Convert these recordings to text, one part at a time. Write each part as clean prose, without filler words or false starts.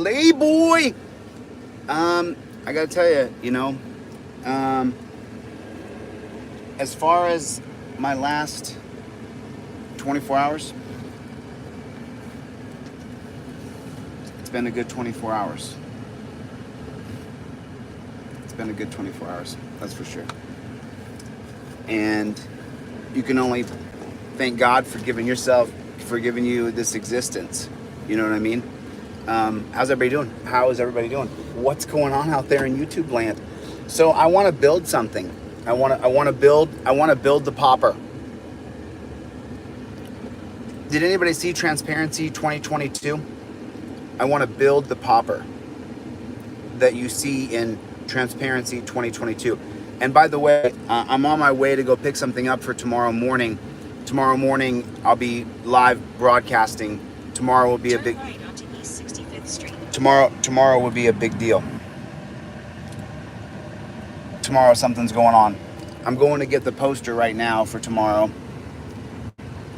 Playboy. I gotta tell you, as far as my last 24 hours, it's been a good 24 hours. It's been a good 24 hours, that's for sure. And you can only thank God for giving you this existence. You know what I mean? How's everybody doing? How is everybody doing? What's going on out there in YouTube land? So I want to build something. I want to build the popper. Did anybody see Transparency 2022? I want to build the popper that you see in Transparency 2022. And by the way, I'm on my way to go pick something up for tomorrow morning. Tomorrow morning, I'll be live broadcasting. Tomorrow will be a big. Right onto East 65th Street. Tomorrow will be a big deal. Tomorrow something's going on. I'm going to get the poster right now for tomorrow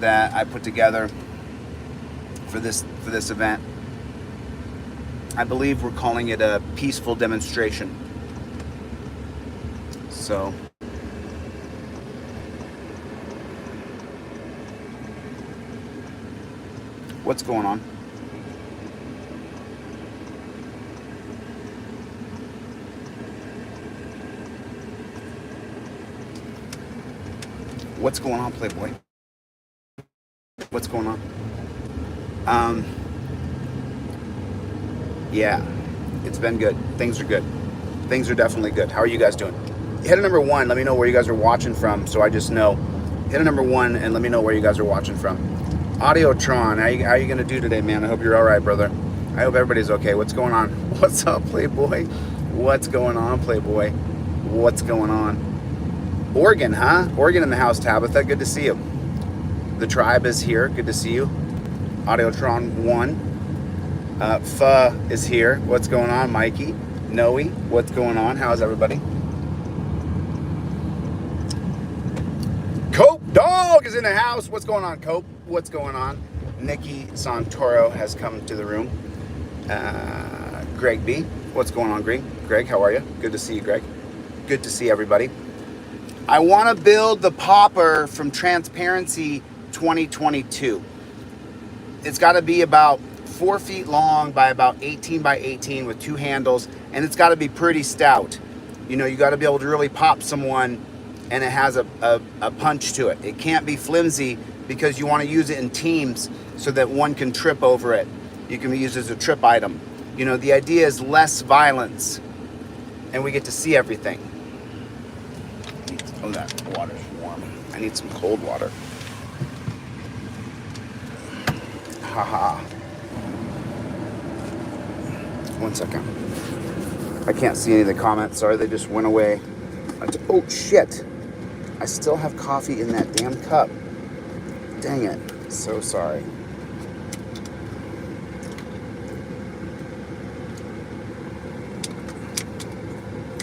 that I put together for this event. I believe we're calling it a peaceful demonstration. So what's going on? What's going on, Playboy? What's going on? Yeah, it's been good. Things are good. Things are definitely good. How are you guys doing? Hit a number 1. Let me know where you guys are watching from, so I just know. Hit a number 1 and let me know where you guys are watching from. Audiotron, how you gonna do today, man? I hope you're all right, brother. I hope everybody's okay. What's going on? What's up, Playboy? What's going on, Playboy? What's going on? Oregon, huh? Oregon in the house, Tabitha. Good to see you. The tribe is here. Good to see you. Audiotron 1. Pho is here. What's going on, Mikey? Noe, what's going on? How's everybody? Cope Dog is in the house. What's going on, Cope? What's going on? Nikki Santoro has come to the room. Greg B. What's going on, Greg? Greg, how are you? Good to see you, Greg. Good to see everybody. I want to build the popper from Transparency 2022. It's got to be about 4 feet long by about 18 by 18 with 2 handles, and it's got to be pretty stout. You know, you got to be able to really pop someone, and it has a punch to it. It can't be flimsy because you want to use it in teams so that one can trip over it. You can be used as a trip item. You know, the idea is less violence, and we get to see everything. Oh, that water's warm. I need some cold water. Haha. 1 second. I can't see any of the comments. Sorry, they just went away. Oh, shit. I still have coffee in that damn cup. Dang it. So sorry.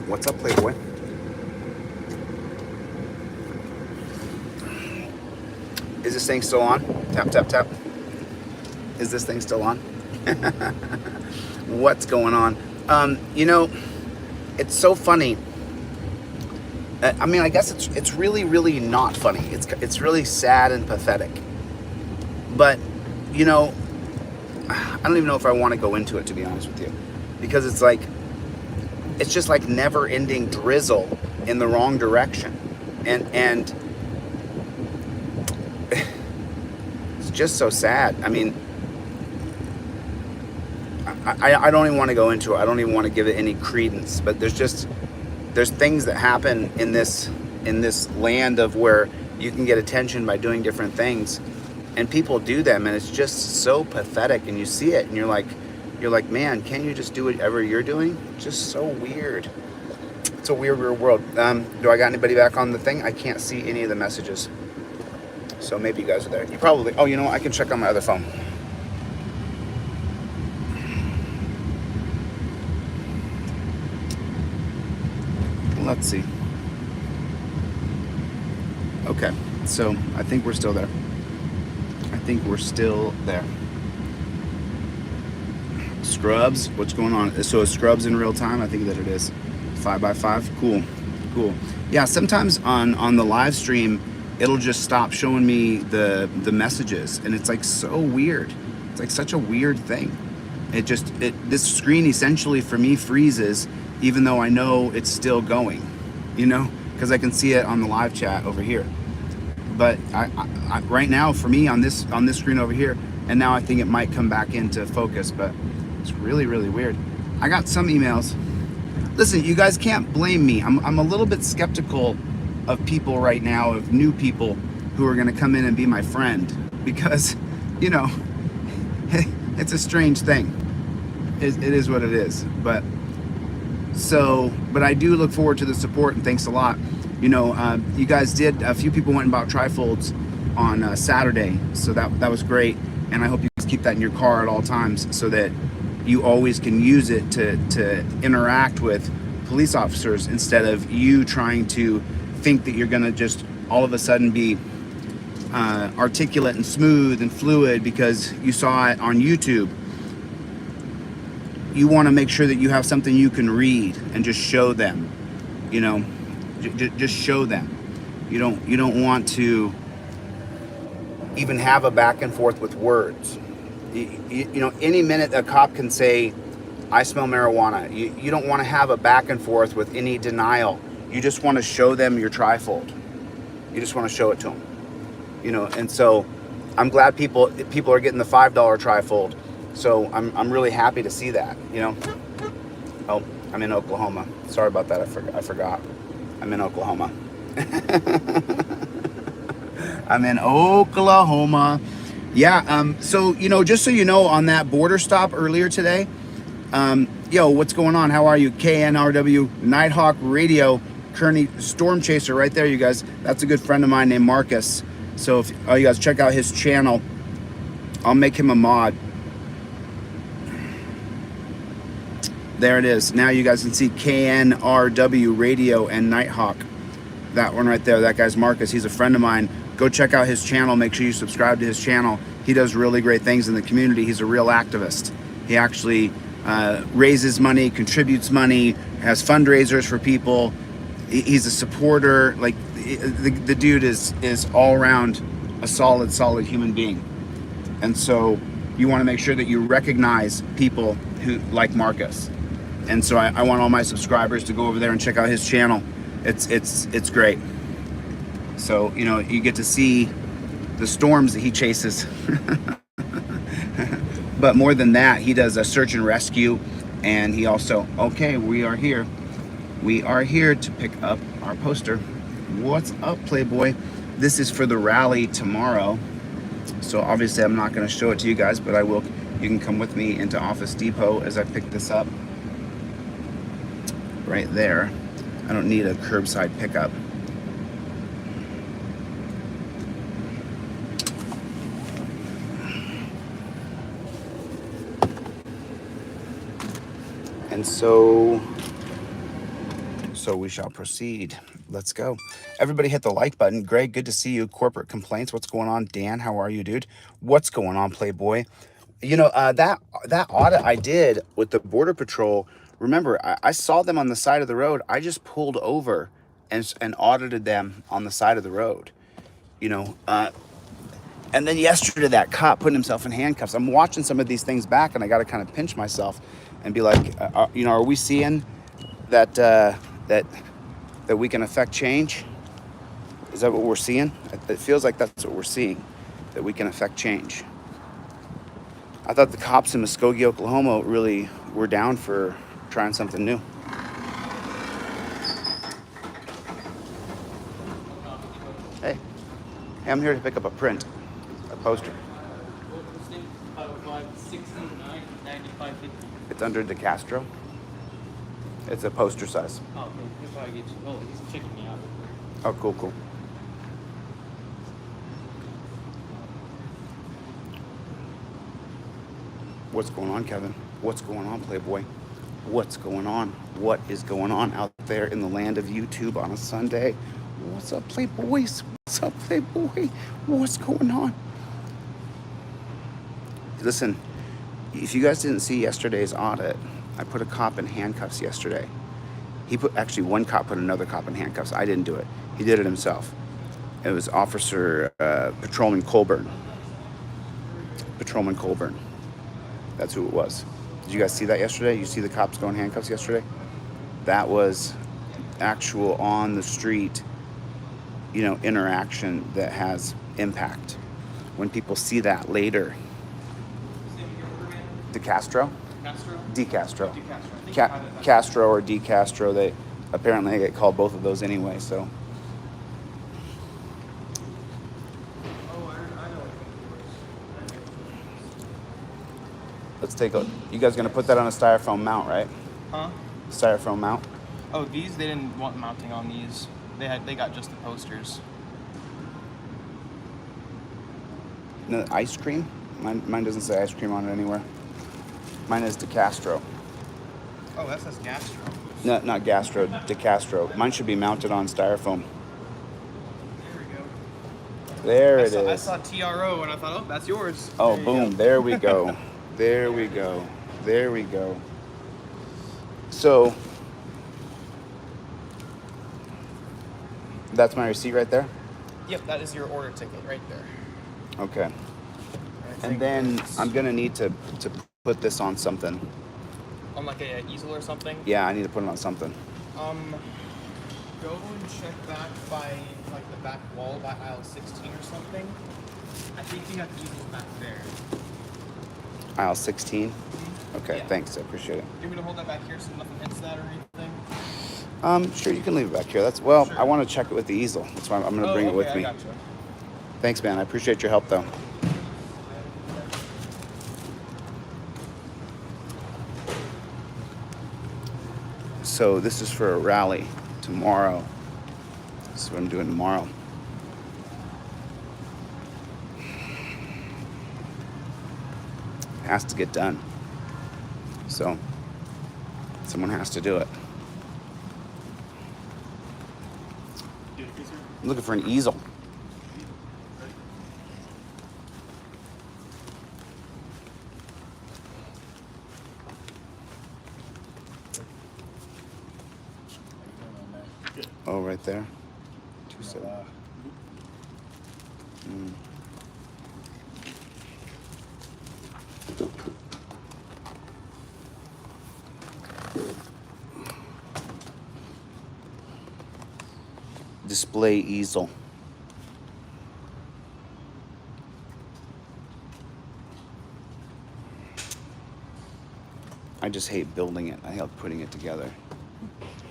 What's up, Playboy? Is this thing still on? Tap, tap, tap. Is this thing still on? What's going on? You know, it's so funny. I mean, I guess it's really, really not funny. It's really sad and pathetic. But, you know, I don't even know if I want to go into it, to be honest with you. Because it's just like never-ending drizzle in the wrong direction. And it's just so sad. I mean, I don't even want to go into it. I don't even want to give it any credence. But there's things that happen in this land of where you can get attention by doing different things, and people do them, and it's just so pathetic. And you see it, and you're like, man, can't you just do whatever you're doing? Just so weird. It's a weird, weird world. Do I got anybody back on the thing? I can't see any of the messages. So maybe you guys are there. You probably. Oh, you know what? I can check on my other phone. Let's see. Okay, so I think we're still there. Scrubs, what's going on? So is Scrubs in real time? I think that it is. 5x5, cool. Yeah, sometimes on the live stream, it'll just stop showing me the messages, and it's like so weird. It's like such a weird thing. This screen essentially for me freezes, even though I know it's still going, you know, because I can see it on the live chat over here. But I right now for me on this screen over here, and now I think it might come back into focus, but it's really, really weird. I got some emails. Listen, you guys can't blame me. I'm a little bit skeptical of people right now, of new people who are gonna come in and be my friend, because, you know, it's a strange thing. It is what it is. But I do look forward to the support, and thanks a lot. You know, you guys did, a few people went and bought trifolds on Saturday, so that was great. And I hope you guys keep that in your car at all times, so that you always can use it to interact with police officers, instead of you trying to think that you're gonna just all of a sudden be articulate and smooth and fluid because you saw it on YouTube. You want to make sure that you have something you can read and just show them, you know, just show them. You don't want to even have a back and forth with words. You know, any minute a cop can say, "I smell marijuana." You don't want to have a back and forth with any denial. You just want to show them your trifold. You just want to show it to them, you know. And so I'm glad people are getting the $5 trifold. So I'm really happy to see that, you know. Oh, I'm in Oklahoma. Sorry about that. I forgot. I'm in Oklahoma. I'm in Oklahoma. Yeah. So, you know, just so you know, on that border stop earlier today, yo, what's going on? How are you? KNRW Nighthawk Radio, Kearney Storm Chaser, right there, you guys. That's a good friend of mine named Marcus. So if you guys check out his channel, I'll make him a mod. There it is. Now you guys can see KNRW Radio and Nighthawk. That one right there, that guy's Marcus. He's a friend of mine. Go check out his channel. Make sure you subscribe to his channel. He does really great things in the community. He's a real activist. He actually raises money, contributes money, has fundraisers for people. He's a supporter. Like, the dude is all around a solid human being. And so you want to make sure that you recognize people who like Marcus. And so I want all my subscribers to go over there and check out his channel. It's great. So, you know, you get to see the storms that he chases. But more than that, he does a search and rescue, and he also, okay, we are here. We are here to pick up our poster. What's up, Playboy? This is for the rally tomorrow. So obviously I'm not going to show it to you guys, but I will. You can come with me into Office Depot as I pick this up. Right there. I don't need a curbside pickup. And so we shall proceed. Let's go. Everybody hit the like button. Greg, good to see you. Corporate complaints. What's going on? Dan, how are you, dude? What's going on, Playboy? You know, that audit I did with the Border Patrol, remember, I saw them on the side of the road. I just pulled over and audited them on the side of the road, you know. And then yesterday, that cop putting himself in handcuffs. I'm watching some of these things back, and I got to kind of pinch myself and be like, you know, are we seeing that that we can affect change? Is that what we're seeing? It feels like that's what we're seeing, that we can affect change. I thought the cops in Muskogee, Oklahoma really were down for trying something new. Hey, I'm here to pick up a print, a poster. It's under DeCastro. It's a poster size. Oh, okay. He'll probably get you. Oh, he's checking me out. Oh, cool. What's going on, Kevin? What's going on, Playboy? What's going on? What is going on out there in the land of YouTube on a Sunday? What's up, Playboys? What's up, Playboy? What's going on? Listen, If you guys didn't see yesterday's audit, I put a cop in handcuffs yesterday. Actually one cop put another cop in handcuffs. I didn't do it. He did it himself. It was Officer Patrolman Colburn. Patrolman Colburn. That's who it was. Did you guys see that yesterday? You see the cops go in handcuffs yesterday? That was actual on the street, interaction that has impact. When people see that later. DeCastro? DeCastro. Castro or DeCastro. They apparently get called both of those anyway, so. Let's take a. You guys gonna put that on a styrofoam mount, right? Huh? Styrofoam mount. Oh, these they didn't want mounting on these. They got just the posters. No, ice cream? Mine doesn't say ice cream on it anywhere. Mine is DeCastro. Oh, that says Gastro. No, not Gastro, DeCastro. Mine should be mounted on styrofoam. There we go. There it is. I saw TRO and I thought, oh, that's yours. Oh, There you boom. go. There we go. There we go. There we go. So, that's my receipt right there? Yep, that is your order ticket right there. Okay. And then I'm going to need to put this on something. On like a easel or something? Yeah, I need to put it on something. Go and check back by like the back wall by aisle 16 or something. I think you have easels back there. Aisle 16? Okay, Yeah. thanks. I appreciate it. You want me to hold that back here so nothing hits that or anything? Sure, you can leave it back here. Sure. I want to check it with the easel. That's why I'm going to bring it with me. I gotcha. Thanks, man. I appreciate your help, though. So this is for a rally tomorrow. This is what I'm doing tomorrow. It has to get done. So someone has to do it. I'm looking for an easel. Oh, right there. 27. Display easel. I just hate building it. I hate putting it together.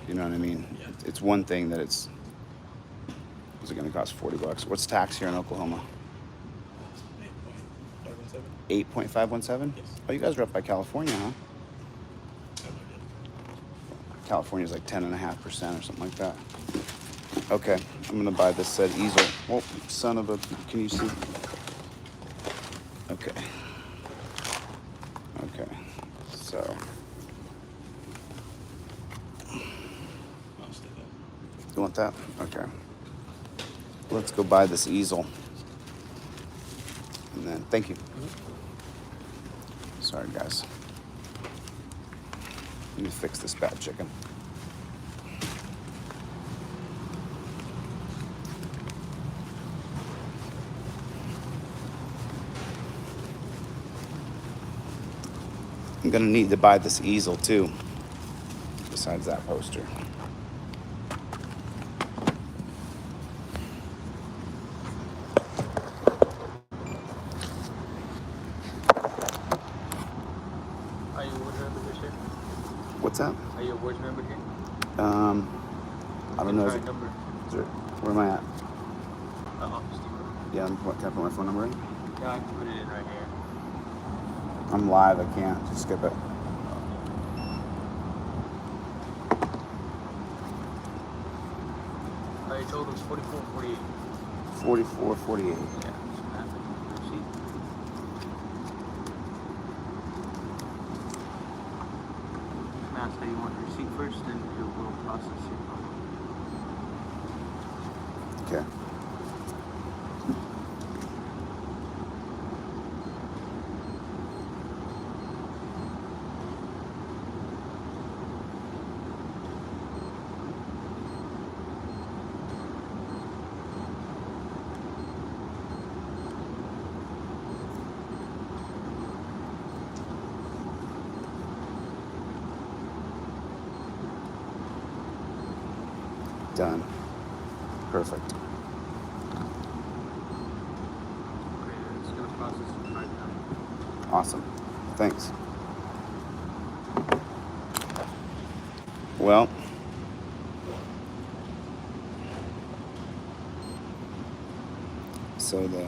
You know what I mean? Yeah. It's one thing that is it going to cost $40? What's tax here in Oklahoma? 8.517. 8.517? Yes. Oh, you guys are up by California, huh? California's like 10.5% or something like that. Okay, I'm gonna buy this said easel. Oh, son of a, can you see? Okay. Okay, so. I'll stay there. You want that? Okay. Let's go buy this easel. And then, thank you. Sorry, guys. Let me fix this bad chicken. I'm gonna need to buy this easel too, besides that poster. Are you a board member here? What's that? Are you a board member here? I don't know. Try a number. Where am I at? Office Depot. Yeah, can I put my phone number in? Yeah, I can put it in right here. I'm live, I can't. Just skip it. Your total is 44.48. 44.48. Yeah. Receipt. Ask how you want your receipt first, then we'll process it. Okay. Done. Perfect. Okay, it's gonna process it right now. Awesome. Thanks. Well, so the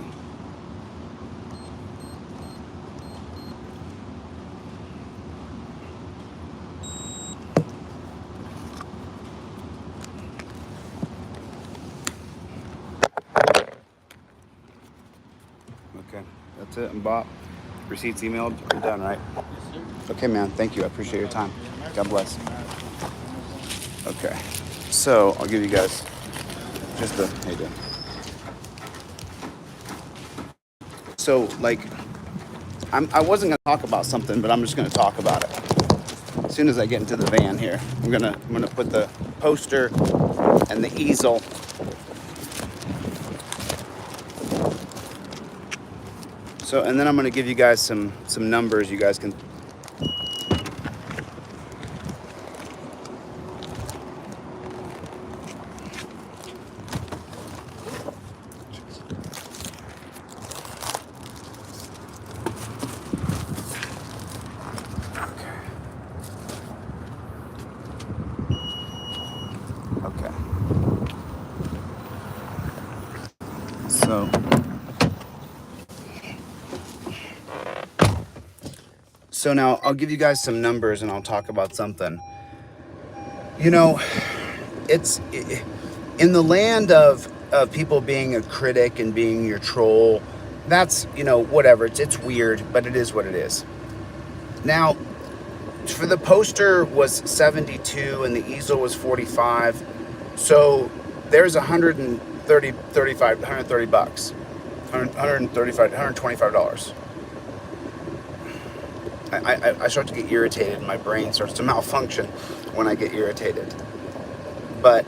okay, that's it. I'm bought. Receipts emailed. You're done, right? Yes, sir. Okay, man. Thank you. I appreciate your time. God bless. Okay. So I'll give you guys just a hey, Dan. So like, I wasn't gonna talk about something, but I'm just gonna talk about it. As soon as I get into the van here, I'm gonna put the poster and the easel. So, and then I'm gonna give you guys some numbers you guys can. Okay. So now I'll give you guys some numbers and I'll talk about something. You know, it's in the land of people being a critic and being your troll. That's, you know, whatever. It's weird, but it is what it is. Now, for the poster was 72 and the easel was 45. So there's 130 bucks. $125. I start to get irritated. My brain starts to malfunction when I get irritated. But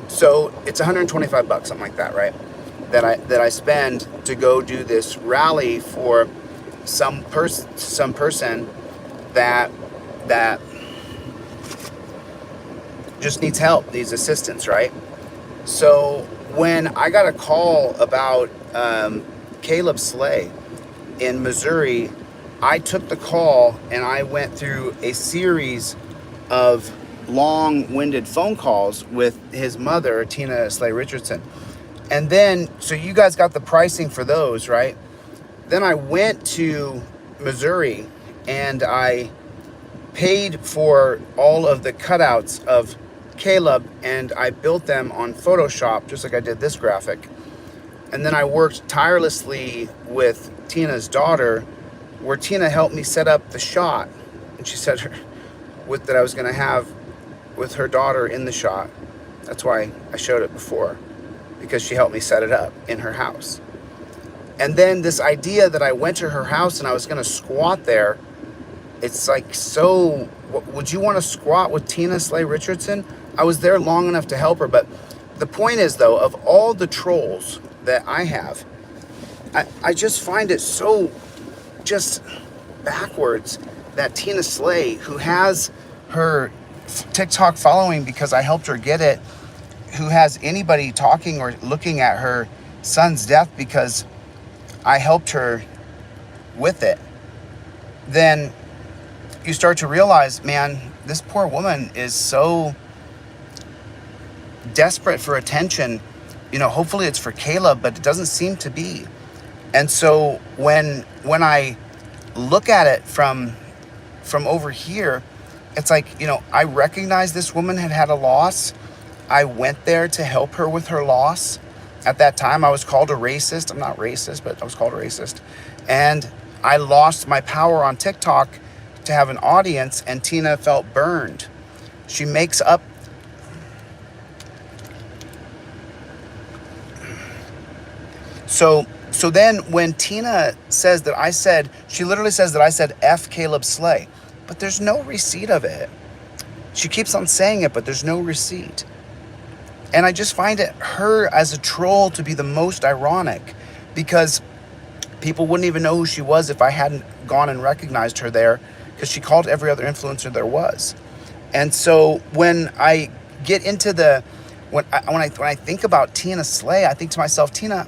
so it's 125 bucks, something like that, right? That I spend to go do this rally for some person that just needs help, needs assistance, right? So when I got a call about Caleb Slay in Missouri, I took the call and I went through a series of long-winded phone calls with his mother, Tina Slay Richardson. And then, so you guys got the pricing for those, right? Then I went to Missouri and I paid for all of the cutouts of Caleb and I built them on Photoshop, just like I did this graphic. And then I worked tirelessly with Tina's daughter, where Tina helped me set up the shot. And she said that I was going to have with her daughter in the shot. That's why I showed it before, because she helped me set it up in her house. And then this idea that I went to her house and I was going to squat there, it's like, so would you want to squat with Tina Slay Richardson? I was there long enough to help her. But the point is, though, of all the trolls that I have, I just find it so just backwards that Tina Slay, who has her TikTok following because I helped her get it, who has anybody talking or looking at her son's death because I helped her with it, then you start to realize, man, this poor woman is so desperate for attention. You know, hopefully it's for Caleb, but it doesn't seem to be. And so when I look at it from over here, it's like, you know, I recognize this woman had a loss. I went there to help her with her loss. At that time, I was called a racist. I'm not racist, but I was called a racist. And I lost my power on TikTok to have an audience, and Tina felt burned. She makes up. So then when Tina says that I said, she literally says that I said F Caleb Slay, but there's no receipt of it. She keeps on saying it, but there's no receipt. And I just find it, her as a troll, to be the most ironic, because people wouldn't even know who she was if I hadn't gone and recognized her there because she called every other influencer there was. And so when I get into when I think about Tina Slay, I think to myself, Tina,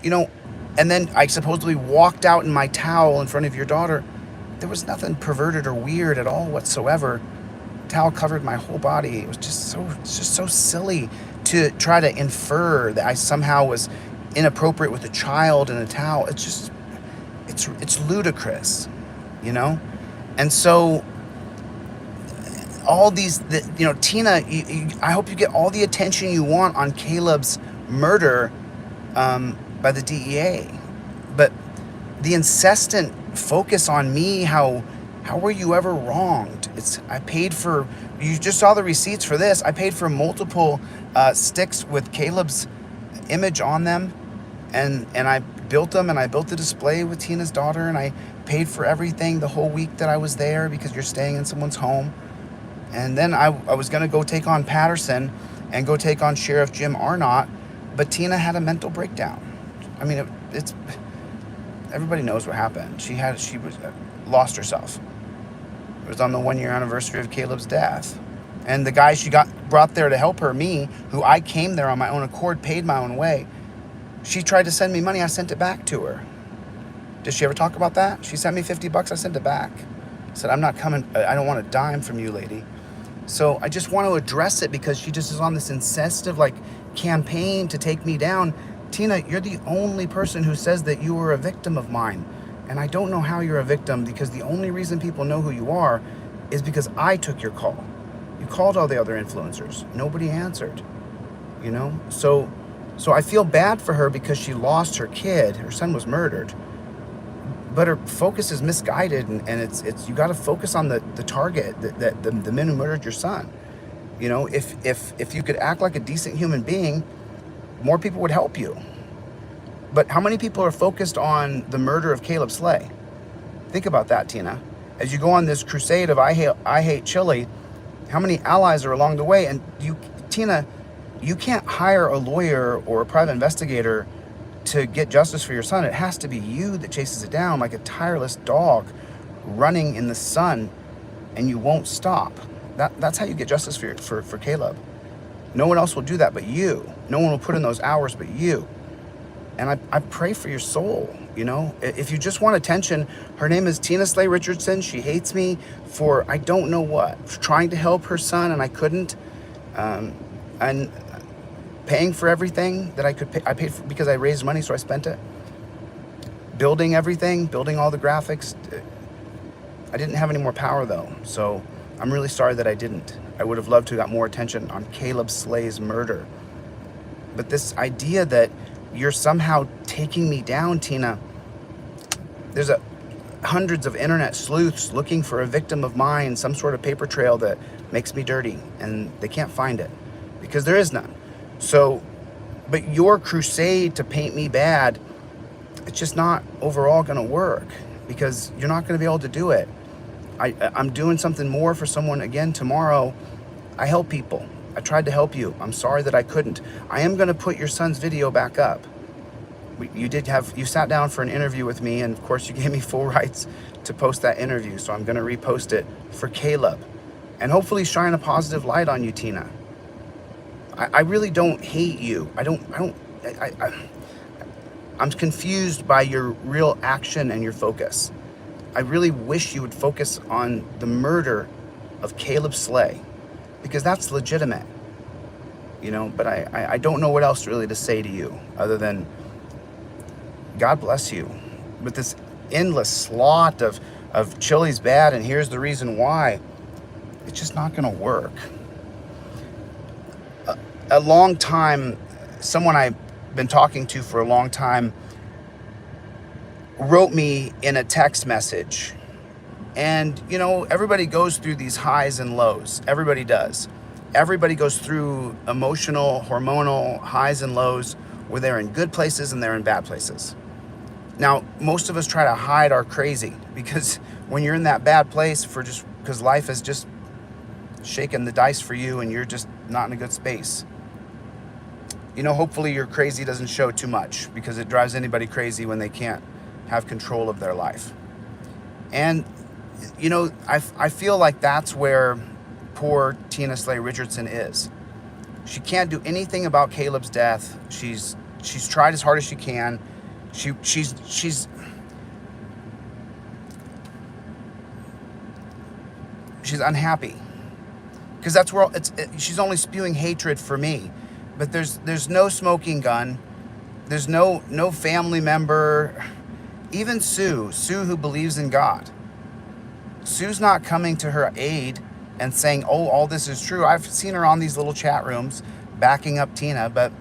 you know, and then I supposedly walked out in my towel in front of your daughter. There was nothing perverted or weird at all whatsoever. The towel covered my whole body. It's just so silly to try to infer that I somehow was inappropriate with a child in a towel. It's ludicrous, you know? And so all these, you know, Tina, I hope you get all the attention you want on Caleb's murder by the DEA. But the incessant focus on me, how were you ever wronged? I paid for, you just saw the receipts for this. I paid for multiple sticks with Caleb's image on them. And I built them, and I built the display with Tina's daughter, and I paid for everything the whole week that I was there because you're staying in someone's home. And then I was going to go take on Patterson and go take on Sheriff Jim Arnott, but Tina had a mental breakdown. I mean, it's everybody knows what happened. She was lost herself. It was on the 1-year anniversary of Caleb's death. And the guy she brought there to help her, me, who I came there on my own accord, paid my own way. She tried to send me money. I sent it back to her. Did she ever talk about that? She sent me $50. I sent it back. I said, I'm not coming. I don't want a dime from you, lady. So I just want to address it because she just is on this incessant campaign to take me down. Tina, you're the only person who says that you were a victim of mine. And I don't know how you're a victim, because the only reason people know who you are is because I took your call. You called all the other influencers. Nobody answered, you know? So I feel bad for her because she lost her kid. Her son was murdered. But her focus is misguided, and it's you got to focus on the target, the men who murdered your son. You know, if you could act like a decent human being, more people would help you. But how many people are focused on the murder of Caleb Slay? Think about that, Tina. As you go on this crusade of I hate Chille, how many allies are along the way? And Tina, you can't hire a lawyer or a private investigator to get justice for your son. It has to be you that chases it down like a tireless dog running in the sun, and you won't stop. That's how you get justice for Caleb. No one else will do that but you. No one will put in those hours but you. And I pray for your soul, you know? If you just want attention, her name is Tina Slay Richardson. She hates me for I don't know what, for trying to help her son, and I couldn't. And paying for everything that I could pay. I paid for because I raised money, so I spent it. Building everything, building all the graphics. I didn't have any more power though, so I'm really sorry that I didn't. I would have loved to have got more attention on Caleb Slay's murder. But this idea that you're somehow taking me down, Tina, there's hundreds of internet sleuths looking for a victim of mine, some sort of paper trail that makes me dirty, and they can't find it because there is none. So, but your crusade to paint me bad, it's just not overall going to work because you're not going to be able to do it. I'm doing something more for someone again tomorrow. I help people. I tried to help you. I'm sorry that I couldn't. I am going to put your son's video back up. You sat down for an interview with me, and of course you gave me full rights to post that interview. So I'm going to repost it for Caleb and hopefully shine a positive light on you, Tina. I really don't hate you. I'm confused by your real action and your focus. I really wish you would focus on the murder of Caleb Slay, because that's legitimate, you know, but I don't know what else really to say to you other than God bless you. With this endless slot of Chille's bad and here's the reason why, it's just not going to work. A long time, someone I've been talking to for a long time wrote me in a text message. And, you know, everybody goes through these highs and lows. Everybody does. Everybody goes through emotional, hormonal highs and lows where they're in good places and they're in bad places. Now, most of us try to hide our crazy because when you're in that bad place because life has just shaken the dice for you and you're just not in a good space. You know, hopefully your crazy doesn't show too much because it drives anybody crazy when they can't have control of their life. And, you know, I feel like that's where poor Tina Slay Richardson is. She can't do anything about Caleb's death. She's tried as hard as she can. She's unhappy because that's where she's only spewing hatred for me. But there's no smoking gun. There's no family member. Even Sue who believes in God. Sue's not coming to her aid and saying, oh, all this is true. I've seen her on these little chat rooms backing up Tina, but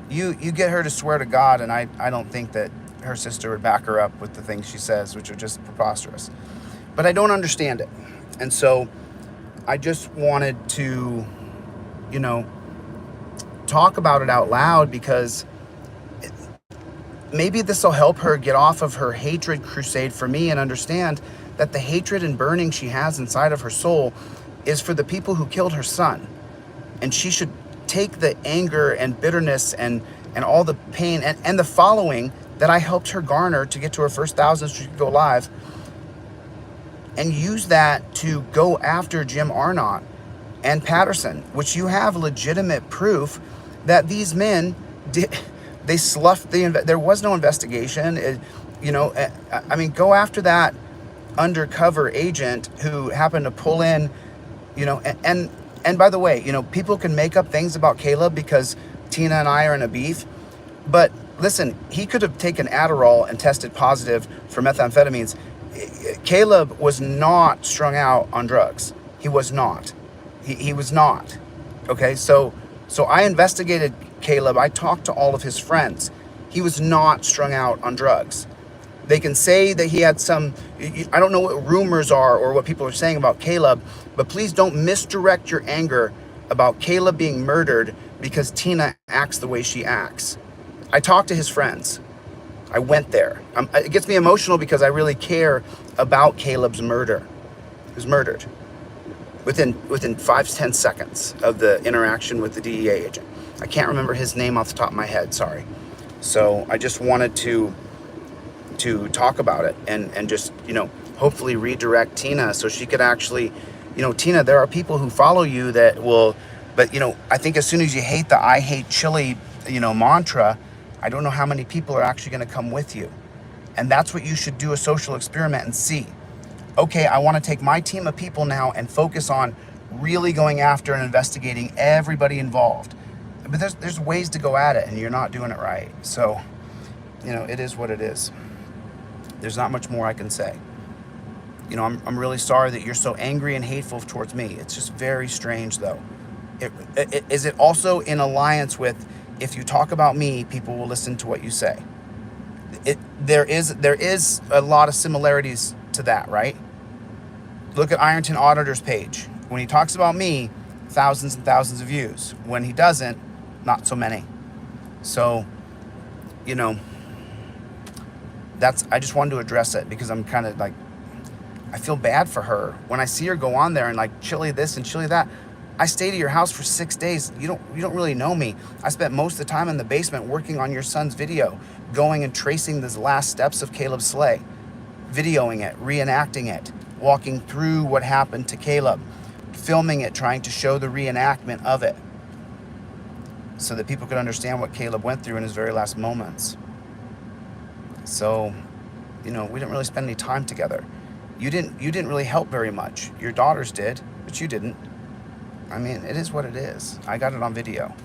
you get her to swear to God, and I don't think that her sister would back her up with the things she says, which are just preposterous. But I don't understand it. And so I just wanted to, you know, talk about it out loud because maybe this will help her get off of her hatred crusade for me and understand that the hatred and burning she has inside of her soul is for the people who killed her son. And she should take the anger and bitterness and all the pain and the following that I helped her garner to get to her first 1,000 so she could go live, and use that to go after Jim Arnott and Patterson, which you have legitimate proof that these men did. They sloughed there was no investigation. You know, I mean, go after that undercover agent who happened to pull in, you know, and by the way, you know, people can make up things about Caleb because Tina and I are in a beef, but listen, he could have taken Adderall and tested positive for methamphetamines. Caleb was not strung out on drugs. He was not. He was not. Okay, so I investigated Caleb. I talked to all of his friends. He was not strung out on drugs. They can say that he had some, I don't know what rumors are or what people are saying about Caleb, but please don't misdirect your anger about Caleb being murdered because Tina acts the way she acts. I talked to his friends. I went there. It gets me emotional because I really care about Caleb's murder. He was murdered within 5-10 seconds of the interaction with the DEA agent. I can't remember his name off the top of my head, sorry. So I just wanted to talk about it and just, you know, hopefully redirect Tina so she could actually, you know, Tina, there are people who follow you that will, but, you know, I think as soon as you hate the I hate Chille, you know, mantra, I don't know how many people are actually going to come with you. And that's what you should do, a social experiment, and see. Okay, I want to take my team of people now and focus on really going after and investigating everybody involved. But there's ways to go at it, and you're not doing it right. So, you know, it is what it is. There's not much more I can say. You know, I'm really sorry that you're so angry and hateful towards me. It's just very strange, though. Is it also in alliance with, if you talk about me, people will listen to what you say? There is a lot of similarities to that, right? Look at Ironton Auditor's page. When he talks about me, thousands and thousands of views. When he doesn't, not so many. So, you know, I just wanted to address it because I'm kind of like, I feel bad for her. When I see her go on there and like Chille this and Chille that, I stayed at your house for 6 days. You don't really know me. I spent most of the time in the basement working on your son's video, going and tracing the last steps of Caleb's slay, videoing it, reenacting it, walking through what happened to Caleb, filming it, trying to show the reenactment of it so that people could understand what Caleb went through in his very last moments. So, you know, we didn't really spend any time together. You didn't really help very much. Your daughters did, but you didn't. I mean, it is what it is. I got it on video.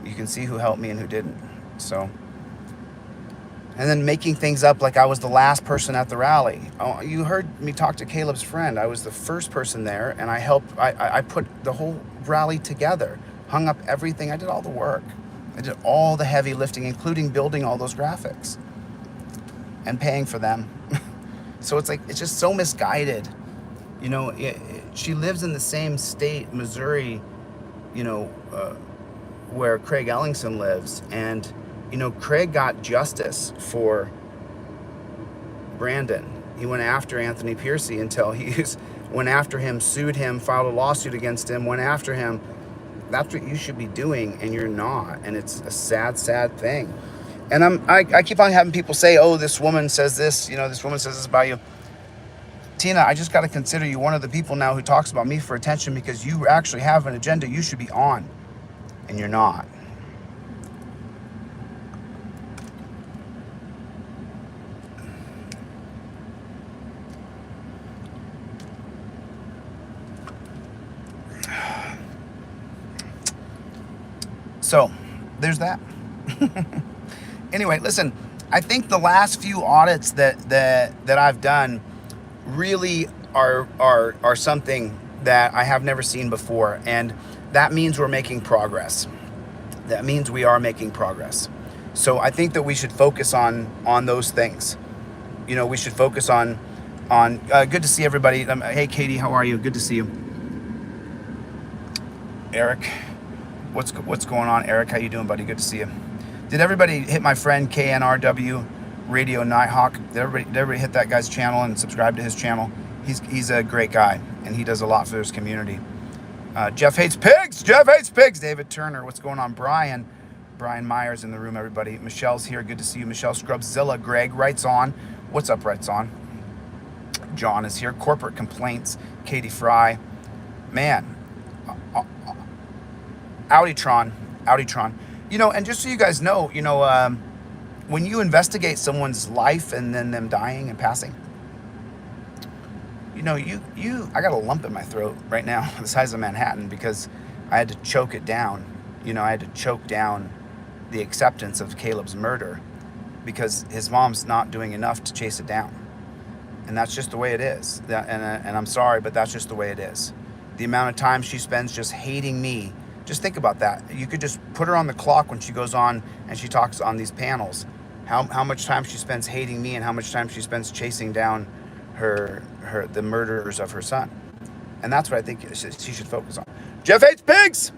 You can see who helped me and who didn't. So, and then making things up like I was the last person at the rally. Oh, you heard me talk to Caleb's friend. I was the first person there, and I helped. I put the whole rally together, hung up everything. I did all the work. I did all the heavy lifting, including building all those graphics and paying for them. So it's like, it's just so misguided. You know, she lives in the same state, Missouri, you know, where Craig Ellingson lives. And, you know, Craig got justice for Brandon. He went after Anthony Piercy until he went after him, sued him, filed a lawsuit against him, went after him. That's what you should be doing, and you're not. And it's a sad, sad thing. And I keep on having people say, oh, this woman says this, you know, this woman says this about you. Tina, I just got to consider you one of the people now who talks about me for attention because you actually have an agenda you should be on, and you're not. So, there's that. Anyway, listen, I think the last few audits that I've done really are something that I have never seen before, and that means we're making progress. That means we are making progress. So I think that we should focus on those things. You know, we should focus on good to see everybody. Hey Katie, how are you? Good to see you. Eric, what's going on? Eric, how you doing, buddy? Good to see you. Did everybody hit my friend KNRW Radio Nighthawk? Did everybody hit that guy's channel and subscribe to his channel? He's a great guy, and he does a lot for his community. Jeff hates pigs. Jeff hates pigs. David Turner, what's going on? Brian Myers in the room, everybody. Michelle's here. Good to see you. Michelle Scrubzilla. Greg Writes On. What's up, Writes On? John is here. Corporate Complaints. Katie Fry. Man. Auditron. You know, and just so you guys know, you know, when you investigate someone's life and then them dying and passing, you know, I got a lump in my throat right now the size of Manhattan because I had to choke it down. You know, I had to choke down the acceptance of Caleb's murder because his mom's not doing enough to chase it down. And that's just the way it is. And I'm sorry, but that's just the way it is. The amount of time she spends just hating me. Just think about that. You could just put her on the clock when she goes on and she talks on these panels. How much time she spends hating me and how much time she spends chasing down the murderers of her son. And that's what I think she should focus on. Jeff hates pigs!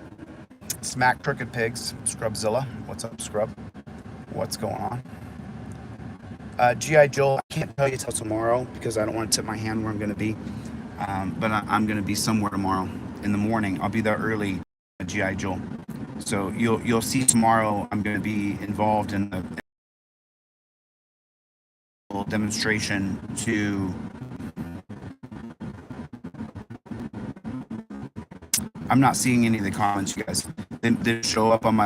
Smack crooked pigs. Scrubzilla. What's up, Scrub? What's going on? G.I. Joel, I can't tell you till tomorrow because I don't want to tip my hand where I'm going to be. But I'm going to be somewhere tomorrow in the morning. I'll be there early. G.I. Joel. So you'll see tomorrow I'm going to be involved in a demonstration to I'm not seeing any of the comments, you guys. They show up on my